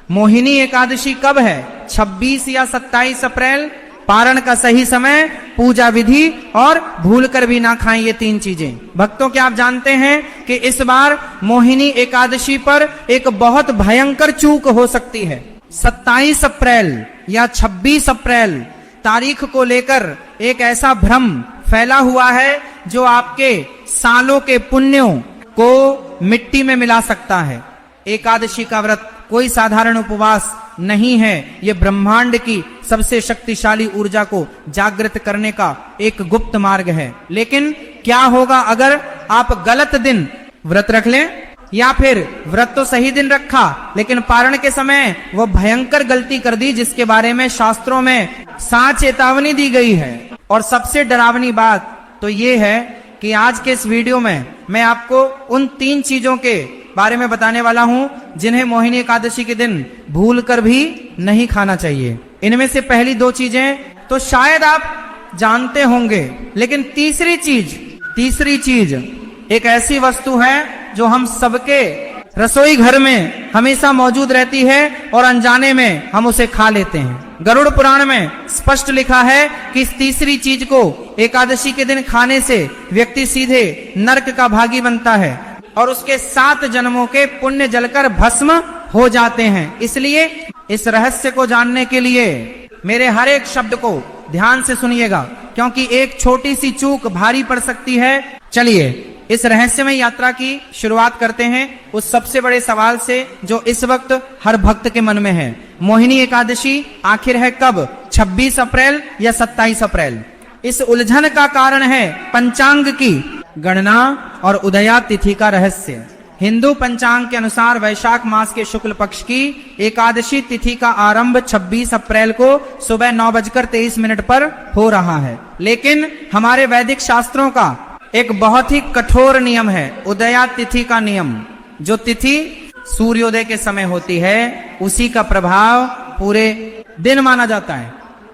मोहिनी एकादशी कब है? 26 या 27 अप्रैल। पारण का सही समय, पूजा विधि और भूल कर भी ना खाएं, ये 3 चीजें। भक्तों, क्या आप जानते हैं कि इस बार मोहिनी एकादशी पर एक बहुत भयंकर चूक हो सकती है। 27 अप्रैल या 26 अप्रैल तारीख को लेकर एक ऐसा भ्रम फैला हुआ है जो आपके सालों के पुण्यों को मिट्टी में मिला सकता है। एकादशी का व्रत कोई साधारण उपवास नहीं है, यह ब्रह्मांड की सबसे शक्तिशाली ऊर्जा को जागृत करने का एक गुप्त मार्ग है। लेकिन क्या होगा अगर आप गलत दिन व्रत रख लें, या फिर व्रत तो सही दिन रखा लेकिन पारण के समय वो भयंकर गलती कर दी जिसके बारे में शास्त्रों में साफ चेतावनी दी गई है। और सबसे डरावनी बात तो ये है कि आज के इस वीडियो में मैं आपको उन 3 चीजों के बारे में बताने वाला हूं जिन्हें मोहिनी एकादशी के दिन भूल कर भी नहीं खाना चाहिए। इनमें से पहली 2 चीजें तो शायद आप जानते होंगे, लेकिन तीसरी चीज एक ऐसी वस्तु है जो हम सबके रसोई घर में हमेशा मौजूद रहती है और अनजाने में हम उसे खा लेते हैं। गरुड़ पुराण में स्पष्ट लिखा है कि इस तीसरी चीज को एकादशी के दिन खाने से व्यक्ति सीधे नरक का भागी बनता है और उसके 7 जन्मों के पुण्य जलकर भस्म हो जाते हैं। इसलिए इस रहस्य को जानने के लिए मेरे हर एक शब्द को ध्यान से सुनिएगा, क्योंकि एक छोटी सी चूक भारी पड़ सकती है। चलिए इस रहस्यमय यात्रा की शुरुआत करते हैं उस सबसे बड़े सवाल से जो इस वक्त हर भक्त के मन में है। मोहिनी एकादशी आखिर है कब? 26 अप्रैल या 27 अप्रैल? इस उलझन का कारण है पंचांग की गणना और उदया तिथि का रहस्य। हिंदू पंचांग के अनुसार वैशाख मास के शुक्ल पक्ष की एकादशी तिथि का आरंभ 26 अप्रैल को सुबह 9:23 पर हो रहा है। लेकिन हमारे वैदिक शास्त्रों का एक बहुत ही कठोर नियम है, उदया तिथि का नियम। जो तिथि सूर्योदय के समय होती है उसी का प्रभाव पूरे दिन माना जाता है।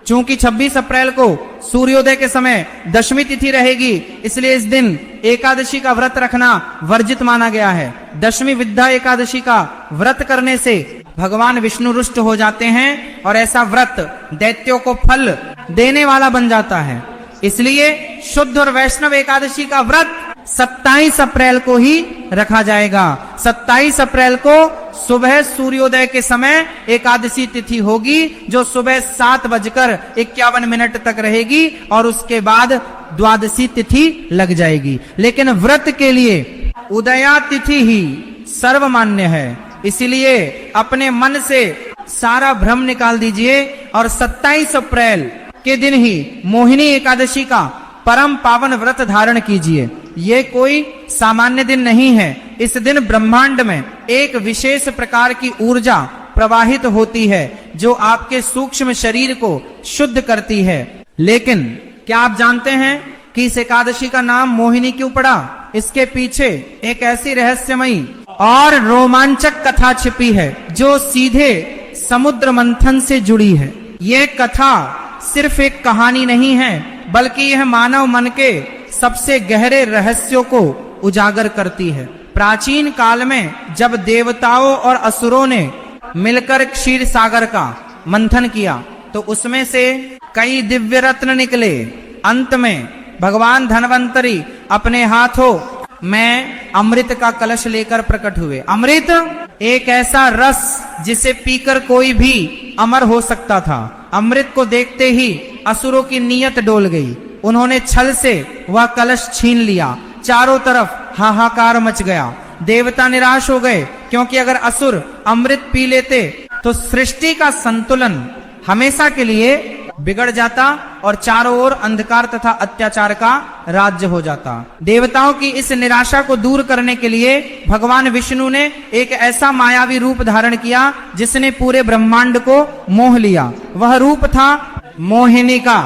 चूंकि 26 अप्रैल को सूर्योदय के समय दशमी तिथि रहेगी, इसलिए इस दिन एकादशी का व्रत रखना वर्जित माना गया है। दशमी विद्या एकादशी का व्रत करने से भगवान विष्णु रुष्ट हो जाते हैं और ऐसा व्रत दैत्यों को फल देने वाला बन जाता है। इसलिए शुद्ध और वैष्णव एकादशी का व्रत 27 अप्रैल को ही रखा जाएगा। 27 अप्रैल को सुबह सूर्योदय के समय एकादशी तिथि होगी जो सुबह 7:51 तक रहेगी और उसके बाद द्वादशी तिथि लग जाएगी। लेकिन व्रत के लिए उदया तिथि ही सर्वमान्य है, इसलिए अपने मन से सारा भ्रम निकाल दीजिए और 27 अप्रैल के दिन ही मोहिनी एकादशी का परम पावन व्रत धारण कीजिए। ये कोई सामान्य दिन नहीं है। इस दिन ब्रह्मांड में एक विशेष प्रकार की ऊर्जा प्रवाहित होती है जो आपके सूक्ष्म शरीर को शुद्ध करती है। लेकिन क्या आप जानते हैं कि इस एकादशी का नाम मोहिनी क्यों पड़ा? इसके पीछे एक ऐसी रहस्यमयी और रोमांचक कथा छिपी है जो सीधे समुद्र मंथन से जुड़ी है। ये कथा सिर्फ एक कहानी नहीं है, बल्कि यह मानव मन के सबसे गहरे रहस्यों को उजागर करती है। प्राचीन काल में जब देवताओं और असुरों ने मिलकर क्षीर सागर का मंथन किया तो उसमें से कई दिव्य रत्न निकले। अंत में भगवान धन्वंतरी अपने हाथों में अमृत का कलश लेकर प्रकट हुए। अमृत एक ऐसा रस जिसे पीकर कोई भी अमर हो सकता था। अमृत को देखते ही असुरों की नीयत डोल गई। उन्होंने छल से वह कलश छीन लिया। चारों तरफ हाहाकार मच गया। देवता निराश हो गए, क्योंकि अगर असुर अमृत पी लेते तो सृष्टि का संतुलन हमेशा के लिए बिगड़ जाता और चारों ओर अंधकार तथा अत्याचार का राज्य हो जाता। देवताओं की इस निराशा को दूर करने के लिए भगवान विष्णु ने एक ऐसा मायावी रूप धारण किया जिसने पूरे ब्रह्मांड को मोह लिया। वह रूप था मोहिनी का।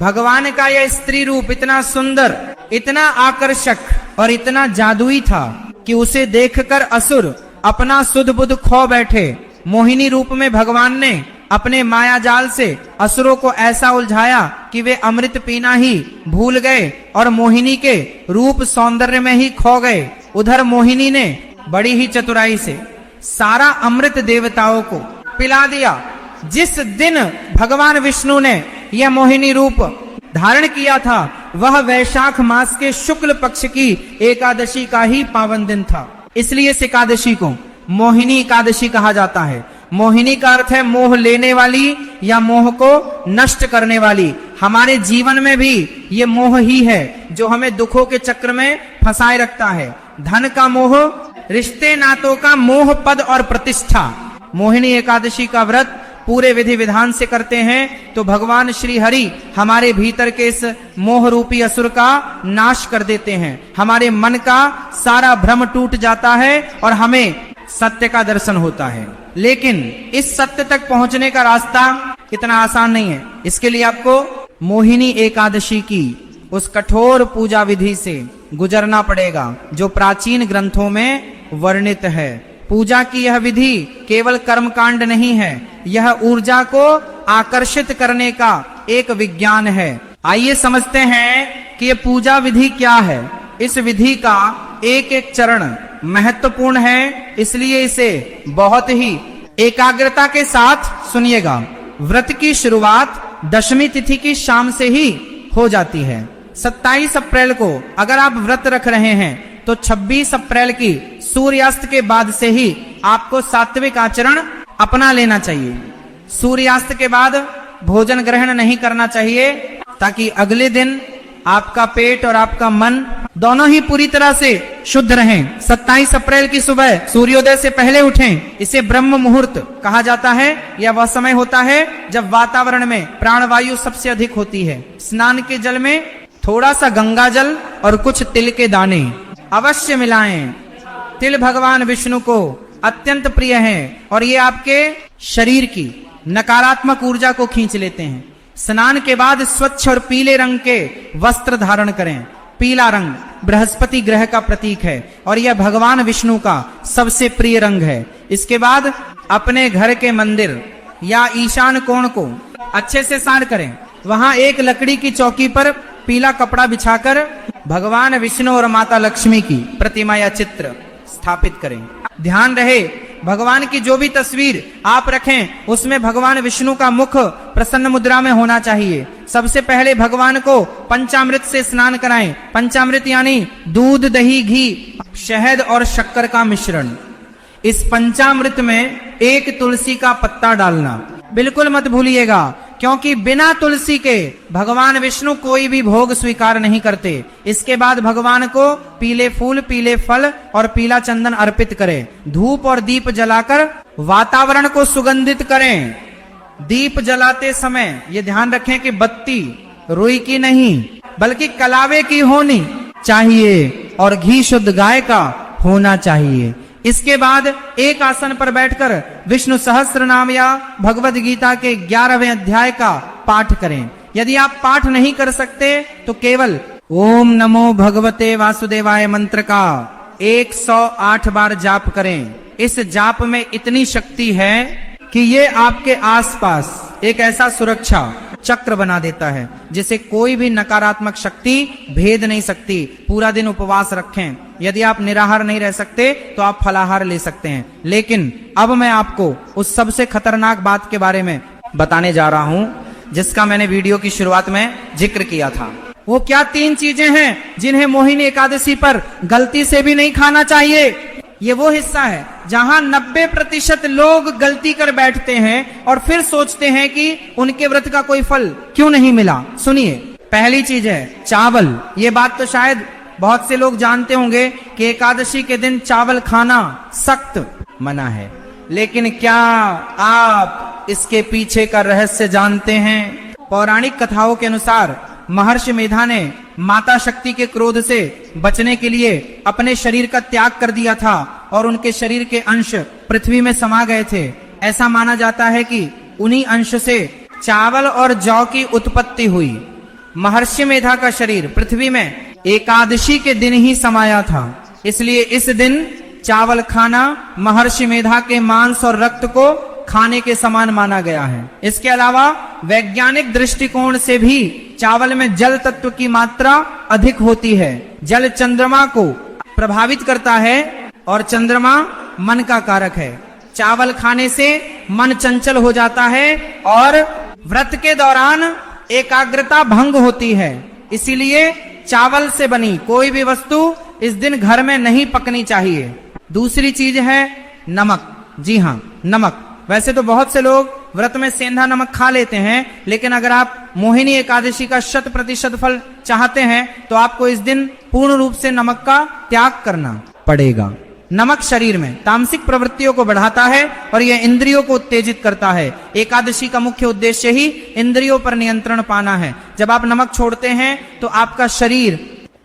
भगवान का यह स्त्री रूप इतना सुंदर, इतना आकर्षक और इतना जादुई था कि उसे देखकर असुर अपना सुध बुध खो बैठे। मोहिनी रूप में भगवान ने अपने माया जाल से असुरों को ऐसा उलझाया कि वे अमृत पीना ही भूल गए और मोहिनी के रूप सौंदर्य में ही खो गए। उधर मोहिनी ने बड़ी ही चतुराई से सारा अमृत देवताओं को पिला दिया। जिस दिन भगवान विष्णु ने यह मोहिनी रूप धारण किया था वह वैशाख मास के शुक्ल पक्ष की एकादशी का ही पावन दिन था। इसलिए इस एकादशी को मोहिनी एकादशी कहा जाता है। मोहिनी का अर्थ है मोह लेने वाली या मोह को नष्ट करने वाली। हमारे जीवन में भी ये मोह ही है जो हमें दुखों के चक्र में फंसाए रखता है। धन का मोह, रिश्ते नातों का मोह, पद और प्रतिष्ठा। मोहिनी एकादशी का व्रत पूरे विधि विधान से करते हैं तो भगवान श्री हरि हमारे भीतर के इस मोह रूपी असुर का नाश कर देते हैं। हमारे मन का सारा भ्रम टूट जाता है और हमें सत्य का दर्शन होता है। लेकिन इस सत्य तक पहुंचने का रास्ता इतना आसान नहीं है। इसके लिए आपको मोहिनी एकादशी की उस कठोर पूजा विधि से गुजरना पड़ेगा जो प्राचीन ग्रंथों में वर्णित है। पूजा की यह विधि केवल कर्मकांड नहीं है, यह ऊर्जा को आकर्षित करने का एक विज्ञान है। आइए समझते हैं कि यह पूजा विधि क्या है। इस विधि का एक एक चरण महत्वपूर्ण है, इसलिए इसे बहुत ही एकाग्रता के साथ सुनिएगा। व्रत की शुरुआत दशमी तिथि की शाम से ही हो जाती है। 27 अप्रैल को अगर आप व्रत रख रहे हैं तो 26 अप्रैल की सूर्यास्त के बाद से ही आपको सात्विक आचरण अपना लेना चाहिए। सूर्यास्त के बाद भोजन ग्रहण नहीं करना चाहिए ताकि अगले दिन आपका पेट और आपका मन दोनों ही पूरी तरह से शुद्ध रहें। 27 अप्रैल की सुबह सूर्योदय से पहले उठें। इसे ब्रह्म मुहूर्त कहा जाता है। यह वह समय होता है जब वातावरण में प्राणवायु सबसे अधिक होती है। स्नान के जल में थोड़ा सा गंगा जल और कुछ तिल के दाने अवश्य मिलाएं। तिल भगवान विष्णु को अत्यंत प्रिय हैं और ये आपके शरीर की नकारात्मक ऊर्जा को खींच लेते हैं। स्नान के बाद स्वच्छ और पीले रंग के वस्त्र धारण करें। पीला रंग बृहस्पति ग्रह का प्रतीक है और यह भगवान विष्णु का सबसे प्रिय रंग है। इसके बाद अपने घर के मंदिर या ईशान कोण को अच्छे से साफ करें। वहां एक लकड़ी की चौकी पर पीला कपड़ा बिछाकर भगवान विष्णु और माता लक्ष्मी की प्रतिमा या चित्र स्थापित करें। ध्यान रहे भगवान की जो भी तस्वीर आप रखें उसमें भगवान विष्णु का मुख प्रसन्न मुद्रा में होना चाहिए। सबसे पहले भगवान को पंचामृत से स्नान कराएं। पंचामृत यानी दूध, दही, घी, शहद और शक्कर का मिश्रण। इस पंचामृत में एक तुलसी का पत्ता डालना बिल्कुल मत भूलिएगा, क्योंकि बिना तुलसी के भगवान विष्णु कोई भी भोग स्वीकार नहीं करते। इसके बाद भगवान को पीले फूल, पीले फल और पीला चंदन अर्पित करें। धूप और दीप जलाकर वातावरण को सुगंधित करें। दीप जलाते समय ये ध्यान रखें कि बत्ती रुई की नहीं बल्कि कलावे की होनी चाहिए और घी शुद्ध गाय का होना चाहिए। इसके बाद एक आसन पर बैठकर विष्णु सहस्त्र नाम या भगवद गीता के 11वें अध्याय का पाठ करें। यदि आप पाठ नहीं कर सकते तो केवल ओम नमो भगवते वासुदेवाय मंत्र का 108 बार जाप करें। इस जाप में इतनी शक्ति है कि ये आपके आसपास एक ऐसा सुरक्षा चक्र बना देता है जिसे कोई भी नकारात्मक शक्ति भेद नहीं सकती। पूरा दिन उपवास रखें। यदि आप निराहार नहीं रह सकते तो आप फलाहार ले सकते हैं। लेकिन अब मैं आपको उस सबसे खतरनाक बात के बारे में बताने जा रहा हूं जिसका मैंने वीडियो की शुरुआत में जिक्र किया था। वो क्या 3 चीजें हैं जिन्हें मोहिनी एकादशी पर गलती से भी नहीं खाना चाहिए। ये वो हिस्सा है जहां 90% लोग गलती कर बैठते हैं और फिर सोचते हैं कि उनके व्रत का कोई फल क्यों नहीं मिला। सुनिए, पहली चीज है चावल। ये बात तो शायद बहुत से लोग जानते होंगे कि एकादशी के दिन चावल खाना सख्त मना है, लेकिन क्या आप इसके पीछे का रहस्य जानते हैं? पौराणिक कथाओं के अनुसार महर्षि मेधा ने माता शक्ति के क्रोध से बचने के लिए अपने शरीर का त्याग कर दिया था और उनके शरीर के अंश पृथ्वी में समा गए थे। ऐसा माना जाता है कि उन्हीं अंश से चावल और जौ की उत्पत्ति हुई। महर्षि मेधा का शरीर पृथ्वी में एकादशी के दिन ही समाया था, इसलिए इस दिन चावल खाना महर्षि मेधा के मांस और रक्त को खाने के समान माना गया है। इसके अलावा वैज्ञानिक दृष्टिकोण से भी चावल में जल तत्व की मात्रा अधिक होती है। जल चंद्रमा को प्रभावित करता है और चंद्रमा मन का कारक है। चावल खाने से मन चंचल हो जाता है और व्रत के दौरान एकाग्रता भंग होती है। इसीलिए चावल से बनी कोई भी वस्तु इस दिन घर में नहीं पकनी चाहिए। दूसरी चीज है नमक। जी हाँ, नमक। वैसे तो बहुत से लोग व्रत में सेंधा नमक खा लेते हैं, लेकिन अगर आप मोहिनी एकादशी का 100% फल चाहते हैं तो आपको इस दिन पूर्ण रूप से नमक का त्याग करना पड़ेगा। नमक शरीर में तामसिक प्रवृत्तियों को बढ़ाता है और यह इंद्रियों को उत्तेजित करता है। एकादशी का मुख्य उद्देश्य ही इंद्रियों पर नियंत्रण पाना है। जब आप नमक छोड़ते हैं तो आपका शरीर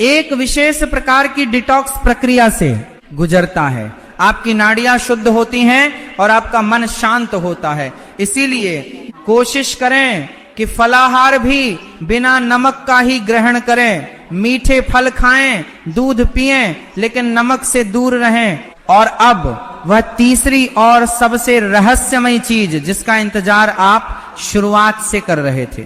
एक विशेष प्रकार की डिटॉक्स प्रक्रिया से गुजरता है। आपकी नाड़ियां शुद्ध होती हैं और आपका मन शांत होता है। इसीलिए कोशिश करें कि फलाहार भी बिना नमक का ही ग्रहण करें। मीठे फल खाएं, दूध पिएं, लेकिन नमक से दूर रहें। और अब वह तीसरी और सबसे रहस्यमय चीज जिसका इंतजार आप शुरुआत से कर रहे थे,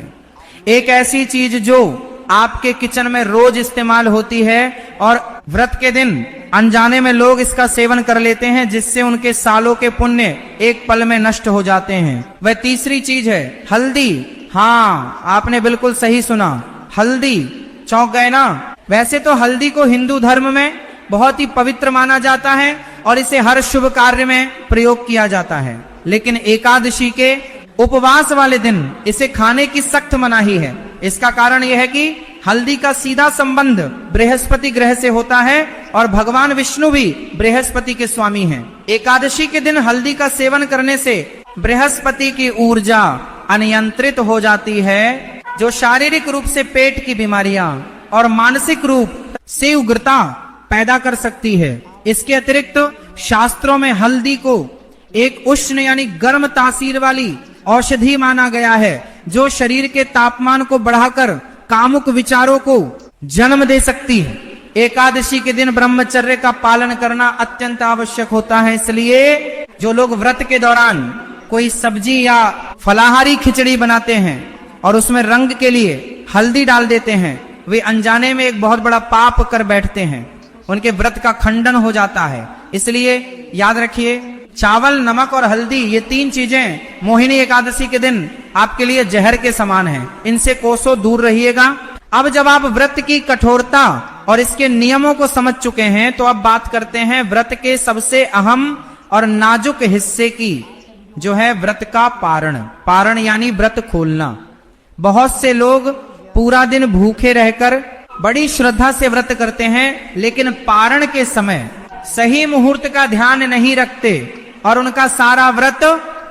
एक ऐसी चीज जो आपके किचन में रोज इस्तेमाल होती है और व्रत के दिन अनजाने में लोग इसका सेवन कर लेते हैं, जिससे उनके सालों के पुण्य एक पल में नष्ट हो जाते हैं। वह तीसरी चीज है हल्दी। हाँ, आपने बिल्कुल सही सुना, हल्दी। चौंक गए ना? वैसे तो हल्दी को हिंदू धर्म में बहुत ही पवित्र माना जाता है और इसे हर शुभ कार्य में प्रयोग किया जाता है, लेकिन एकादशी के उपवास वाले दिन इसे खाने की सख्त मनाही है। इसका कारण यह है कि हल्दी का सीधा संबंध बृहस्पति ग्रह से होता है और भगवान विष्णु भी बृहस्पति के स्वामी हैं। एकादशी के दिन हल्दी का सेवन करने से बृहस्पति की ऊर्जा अनियंत्रित हो जाती है, जो शारीरिक रूप से पेट की बीमारियां और मानसिक रूप से उग्रता पैदा कर सकती है। इसके अतिरिक्त शास्त्रों में हल्दी को एक उष्ण यानी गर्म तासीर वाली औषधि माना गया है, जो शरीर के तापमान को बढ़ाकर कामुक विचारों को जन्म दे सकती है। एकादशी के दिन ब्रह्मचर्य का पालन करना अत्यंत आवश्यक होता है। इसलिए जो लोग व्रत के दौरान कोई सब्जी या फलाहारी खिचड़ी बनाते हैं और उसमें रंग के लिए हल्दी डाल देते हैं, वे अनजाने में एक बहुत बड़ा पाप कर बैठते हैं। उनके व्रत का खंडन हो जाता है। इसलिए याद रखिए, चावल, नमक और हल्दी, ये तीन चीजें मोहिनी एकादशी के दिन आपके लिए जहर के समान हैं। इनसे कोसों दूर रहिएगा। अब जब आप व्रत की कठोरता और इसके नियमों को समझ चुके हैं, तो अब बात करते हैं व्रत के सबसे अहम और नाजुक हिस्से की, जो है व्रत का पारण। पारण यानी व्रत खोलना। बहुत से लोग पूरा दिन भूखे रहकर बड़ी श्रद्धा से व्रत करते हैं, लेकिन पारण के समय सही मुहूर्त का ध्यान नहीं रखते और उनका सारा व्रत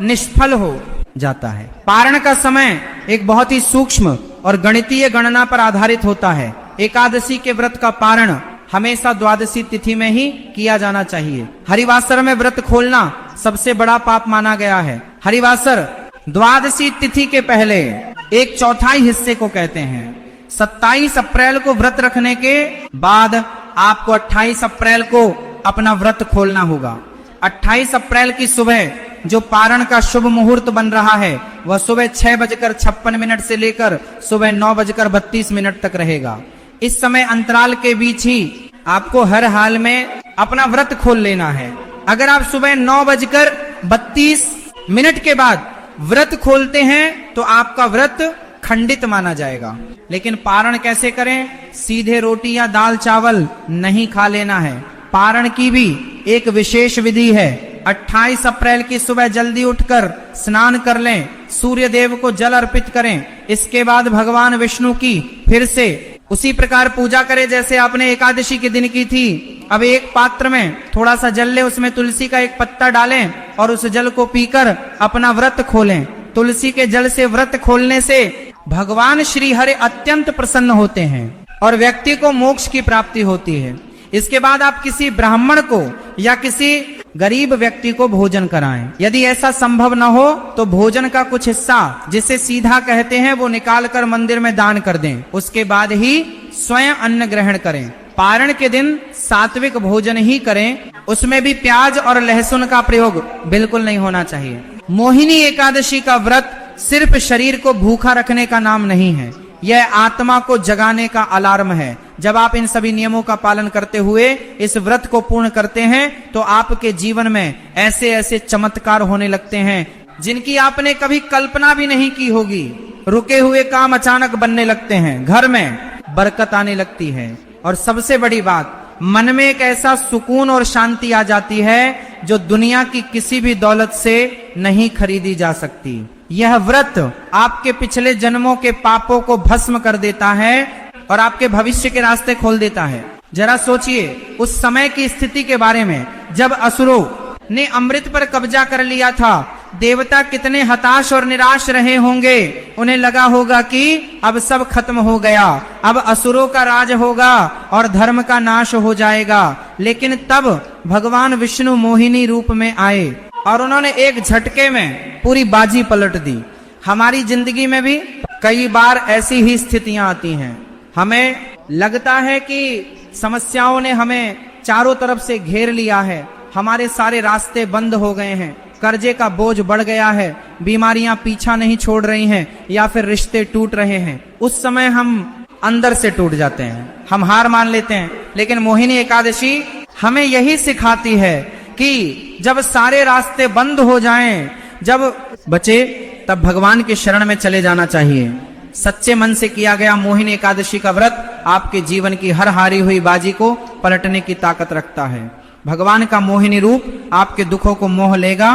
निष्फल हो जाता है। पारण का समय एक बहुत ही सूक्ष्म और गणितीय गणना पर आधारित होता है। एकादशी के व्रत का पारण हमेशा द्वादशी तिथि में ही किया जाना चाहिए। हरिवासर में व्रत खोलना सबसे बड़ा पाप माना गया है। हरिवासर द्वादशी तिथि के पहले एक चौथाई हिस्से को कहते हैं। 27 अप्रैल को व्रत रखने के बाद आपको 28 अप्रैल को अपना व्रत खोलना होगा। 28 अप्रैल की सुबह जो पारण का शुभ मुहूर्त बन रहा है, वह सुबह 6:56 से लेकर सुबह 9:32 तक रहेगा। इस समय अंतराल के बीच ही आपको हर हाल में अपना व्रत खोल लेना है। अगर आप सुबह 9:32 के बाद व्रत खोलते हैं तो आपका व्रत खंडित माना जाएगा। लेकिन पारण कैसे करें? सीधे रोटी या दाल चावल नहीं खा लेना है। पारण की भी एक विशेष विधि है। 28 अप्रैल की सुबह जल्दी उठकर स्नान कर लें, सूर्य देव को जल अर्पित करें। इसके बाद भगवान विष्णु की फिर से उसी प्रकार पूजा करें जैसे आपने एकादशी के दिन की थी। अब एक पात्र में थोड़ा सा जल ले, उसमें तुलसी का एक पत्ता डालें और उस जल को पीकर अपना व्रत खोलें। तुलसी के जल से व्रत खोलने से भगवान श्री हरि अत्यंत प्रसन्न होते हैं और व्यक्ति को मोक्ष की प्राप्ति होती है। इसके बाद आप किसी ब्राह्मण को या किसी गरीब व्यक्ति को भोजन कराएं। यदि ऐसा संभव न हो तो भोजन का कुछ हिस्सा, जिसे सीधा कहते हैं, वो निकाल कर मंदिर में दान कर दें। उसके बाद ही स्वयं अन्न ग्रहण करें। पारण के दिन सात्विक भोजन ही करें, उसमें भी प्याज और लहसुन का प्रयोग बिल्कुल नहीं होना चाहिए। मोहिनी एकादशी का व्रत सिर्फ शरीर को भूखा रखने का नाम नहीं है। यह आत्मा को जगाने का अलार्म है। जब आप इन सभी नियमों का पालन करते हुए इस व्रत को पूर्ण करते हैं तो आपके जीवन में ऐसे ऐसे चमत्कार होने लगते हैं जिनकी आपने कभी कल्पना भी नहीं की होगी। रुके हुए काम अचानक बनने लगते हैं, घर में बरकत आने लगती है, और सबसे बड़ी बात, मन में एक ऐसा सुकून और शांति आ जाती है जो दुनिया की किसी भी दौलत से नहीं खरीदी जा सकती। यह व्रत आपके पिछले जन्मों के पापों को भस्म कर देता है और आपके भविष्य के रास्ते खोल देता है। जरा सोचिए उस समय की स्थिति के बारे में जब असुरों ने अमृत पर कब्जा कर लिया था। देवता कितने हताश और निराश रहे होंगे। उन्हें लगा होगा कि अब सब खत्म हो गया, अब असुरों का राज होगा और धर्म का नाश हो जाएगा। लेकिन तब भगवान विष्णु मोहिनी रूप में आए और उन्होंने एक झटके में पूरी बाजी पलट दी। हमारी जिंदगी में भी कई बार ऐसी ही स्थितियां आती हैं। हमें लगता है कि समस्याओं ने हमें चारों तरफ से घेर लिया है, हमारे सारे रास्ते बंद हो गए हैं, कर्जे का बोझ बढ़ गया है, बीमारियां पीछा नहीं छोड़ रही हैं, या फिर रिश्ते टूट रहे हैं। उस समय हम अंदर से टूट जाते हैं, हम हार मान लेते हैं। लेकिन मोहिनी एकादशी हमें यही सिखाती है कि जब सारे रास्ते बंद हो जाएं, जब बचे, तब भगवान के शरण में चले जाना चाहिए। सच्चे मन से किया गया मोहिनी एकादशी का व्रत आपके जीवन की हर हारी हुई बाजी को पलटने की ताकत रखता है। भगवान का मोहिनी रूप आपके दुखों को मोह लेगा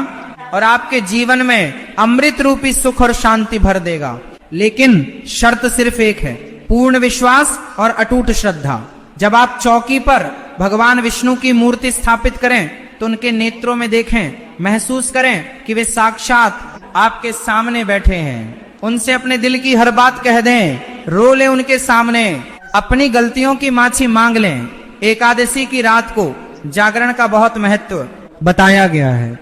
और आपके जीवन में अमृत रूपी सुख और शांति भर देगा। लेकिन शर्त सिर्फ एक है, पूर्ण विश्वास और अटूट श्रद्धा। जब आप चौकी पर भगवान विष्णु की मूर्ति स्थापित करें तो उनके नेत्रों में देखें, महसूस करें कि वे साक्षात आपके सामने बैठे हैं। उनसे अपने दिल की हर बात कह दें, रो लें उनके सामने, अपनी गलतियों की माफी मांग लें। एकादशी की रात को जागरण का बहुत महत्व बताया गया है।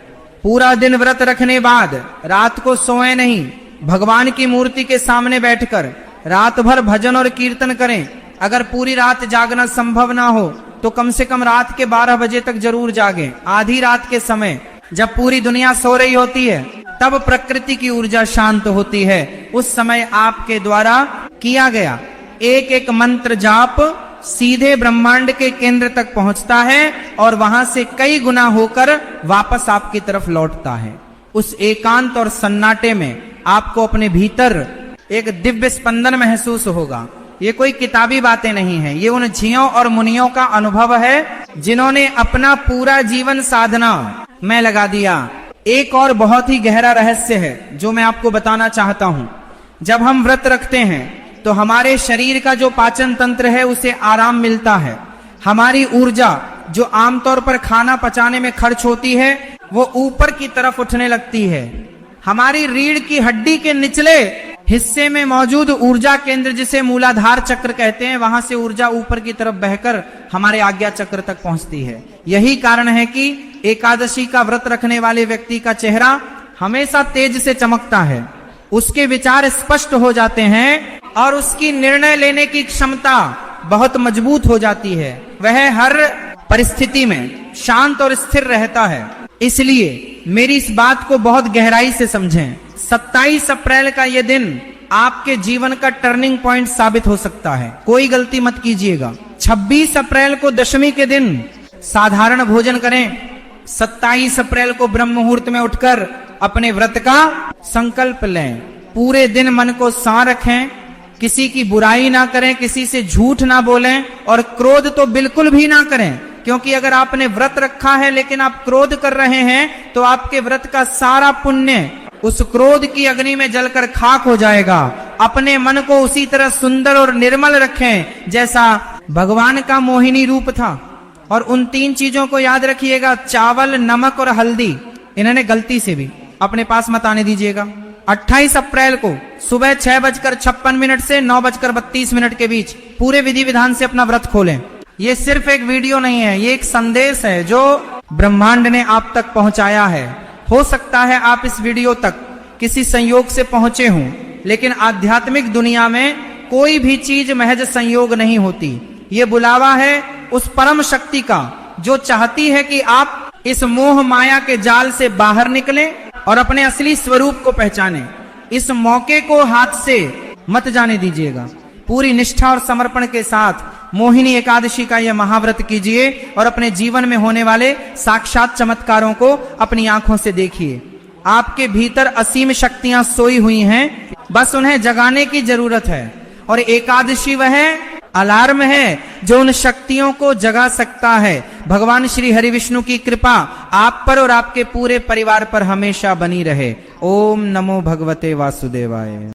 पूरा दिन व्रत रखने बाद रात को सोए नहीं, भगवान की मूर्ति के सामने बैठकर रात भर भजन और कीर्तन करें। अगर पूरी रात जागना संभव ना हो तो कम से कम रात के 12 बजे तक जरूर जागें। आधी रात के समय जब पूरी दुनिया सो रही होती है तब प्रकृति की ऊर्जा शांत होती है। उस समय आपके द्वारा किया गया एक एक मंत्र जाप सीधे ब्रह्मांड के केंद्र तक पहुंचता है और वहां से कई गुना होकर वापस आपकी तरफ लौटता है। उस एकांत और सन्नाटे में आपको अपने भीतर एक दिव्य स्पंदन महसूस होगा। ये कोई किताबी बातें नहीं है, ये उन झियों और मुनियों का अनुभव है जिन्होंने अपना पूरा जीवन साधना में लगा दिया। एक और बहुत ही गहरा रहस्य है जो मैं आपको बताना चाहता हूं। जब हम व्रत रखते हैं तो हमारे शरीर का जो पाचन तंत्र है उसे आराम मिलता है। हमारी ऊर्जा जो आमतौर पर खाना पचाने में खर्च होती है वो ऊपर की तरफ उठने लगती है। हमारी रीढ़ की हड्डी के निचले हिस्से में मौजूद ऊर्जा केंद्र, जिसे मूलाधार चक्र कहते हैं, वहां से ऊर्जा ऊपर की तरफ बहकर हमारे आज्ञा चक्र तक पहुंचती है। यही कारण है कि एकादशी का व्रत रखने वाले व्यक्ति का चेहरा हमेशा तेज से चमकता है, उसके विचार स्पष्ट हो जाते हैं और उसकी निर्णय लेने की क्षमता बहुत मजबूत हो जाती है। वह हर परिस्थिति में शांत और स्थिर रहता है। इसलिए मेरी इस बात को बहुत गहराई से समझें। 27 अप्रैल का यह दिन आपके जीवन का टर्निंग पॉइंट साबित हो सकता है, कोई गलती मत कीजिएगा। 26 अप्रैल को दशमी के दिन साधारण भोजन करें। 27 अप्रैल को ब्रह्म मुहूर्त में उठकर अपने व्रत का संकल्प लें। पूरे दिन मन को शांत रखें, किसी की बुराई ना करें, किसी से झूठ ना बोलें और क्रोध तो बिल्कुल भी ना करें। क्योंकि अगर आपने व्रत रखा है लेकिन आप क्रोध कर रहे हैं तो आपके व्रत का सारा पुण्य उस क्रोध की अग्नि में जलकर खाक हो जाएगा। अपने मन को उसी तरह सुंदर और निर्मल रखें जैसा भगवान का मोहिनी रूप था। और उन 3 चीजों को याद रखिएगा, चावल, नमक और हल्दी, इन्होंने गलती से भी अपने पास मत आने दीजिएगा। 28 अप्रैल को सुबह 6:56 से 9:32 के बीच पूरे विधि विधान से अपना व्रत खोलें। ये सिर्फ एक वीडियो नहीं है, ये एक संदेश है जो ब्रह्मांड ने आप तक पहुंचाया है। हो सकता है आप इस वीडियो तक किसी संयोग से पहुंचे हों, लेकिन आध्यात्मिक दुनिया में कोई भी चीज महज संयोग नहीं होती। ये बुलावा है उस परम शक्ति का जो चाहती है कि आप इस मोह माया के जाल से बाहर निकलें और अपने असली स्वरूप को पहचानें। इस मौके को हाथ से मत जाने दीजिएगा। पूरी निष्ठा और समर्पण के साथ मोहिनी एकादशी का यह महाव्रत कीजिए और अपने जीवन में होने वाले साक्षात चमत्कारों को अपनी आंखों से देखिए। आपके भीतर असीम शक्तियां सोई हुई हैं, बस उन्हें जगाने की जरूरत है। और एकादशी वह अलार्म है जो उन शक्तियों को जगा सकता है। भगवान श्री हरि विष्णु की कृपा आप पर और आपके पूरे परिवार पर हमेशा बनी रहे। ओम नमो भगवते वासुदेवाय।